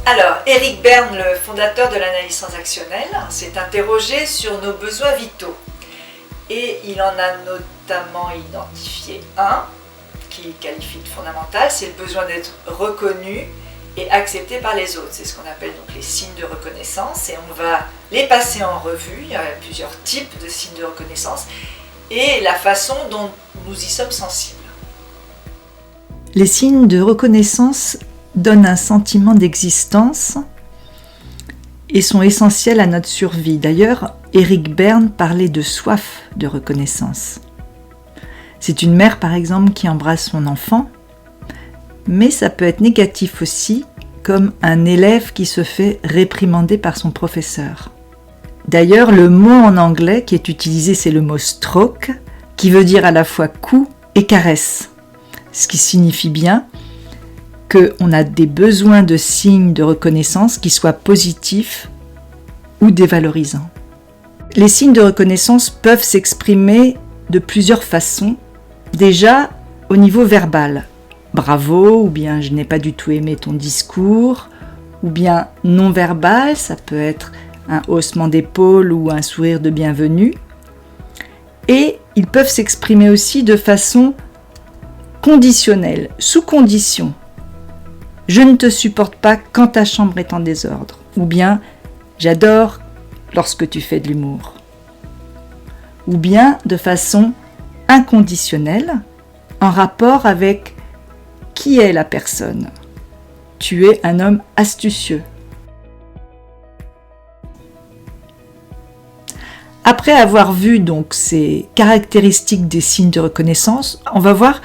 Alors, Eric Berne, le fondateur de l'analyse transactionnelle, s'est interrogé sur nos besoins vitaux. Et il en a notamment identifié un, qu'il qualifie de fondamental, c'est le besoin d'être reconnu et accepté par les autres. C'est ce qu'on appelle donc les signes de reconnaissance, et on va les passer en revue. Il y a plusieurs types de signes de reconnaissance et la façon dont nous y sommes sensibles. Les signes de reconnaissance donnent un sentiment d'existence et sont essentiels à notre survie. D'ailleurs, Eric Berne parlait de soif de reconnaissance. C'est une mère, par exemple, qui embrasse son enfant, mais ça peut être négatif aussi, comme un élève qui se fait réprimander par son professeur. D'ailleurs, le mot en anglais qui est utilisé, c'est le mot stroke, qui veut dire à la fois coup et caresse, ce qui signifie bien qu'on a des besoins de signes de reconnaissance qui soient positifs ou dévalorisants. Les signes de reconnaissance peuvent s'exprimer de plusieurs façons. Déjà, au niveau verbal, bravo, ou bien je n'ai pas du tout aimé ton discours, ou bien non verbal, ça peut être un haussement d'épaule ou un sourire de bienvenue. Et ils peuvent s'exprimer aussi de façon conditionnelle, sous condition. Je ne te supporte pas quand ta chambre est en désordre, ou bien j'adore lorsque tu fais de l'humour, ou bien de façon inconditionnelle, en rapport avec qui est la personne. Tu es un homme astucieux. Après avoir vu donc ces caractéristiques des signes de reconnaissance, on va voir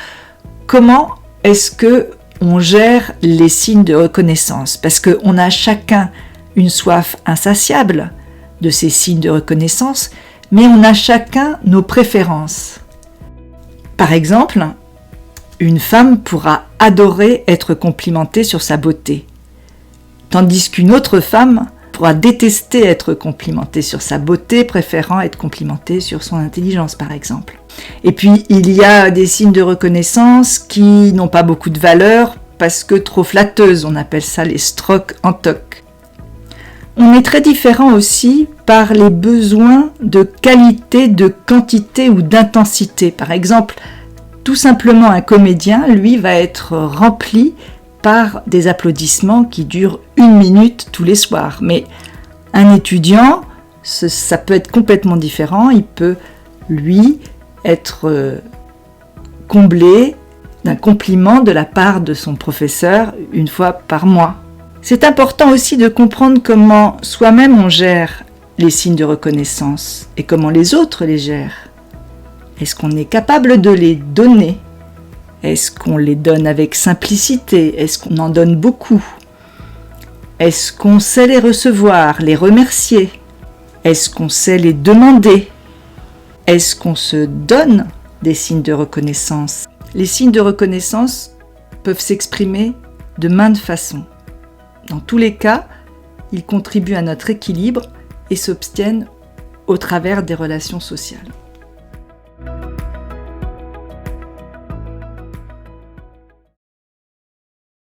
comment est-ce que on gère les signes de reconnaissance, parce qu'on a chacun une soif insatiable de ces signes de reconnaissance, mais on a chacun nos préférences. Par exemple, une femme pourra adorer être complimentée sur sa beauté, tandis qu'une autre femme pourra détester être complimentée sur sa beauté, préférant être complimentée sur son intelligence, par exemple. Et puis, il y a des signes de reconnaissance qui n'ont pas beaucoup de valeur parce que trop flatteuses, on appelle ça les strokes en toc. On est très différent aussi par les besoins de qualité, de quantité ou d'intensité. Par exemple, tout simplement un comédien, lui, va être rempli par des applaudissements qui durent 1 minute tous les soirs. Mais un étudiant, ça peut être complètement différent. Il peut, lui, être comblé d'un compliment de la part de son professeur 1 fois par mois. C'est important aussi de comprendre comment soi-même on gère les signes de reconnaissance et comment les autres les gèrent. Est-ce qu'on est capable de les donner ? Est-ce qu'on les donne avec simplicité ? Est-ce qu'on en donne beaucoup ? Est-ce qu'on sait les recevoir, les remercier ? Est-ce qu'on sait les demander ? Est-ce qu'on se donne des signes de reconnaissance ? Les signes de reconnaissance peuvent s'exprimer de maintes façons. Dans tous les cas, ils contribuent à notre équilibre et s'obtiennent au travers des relations sociales.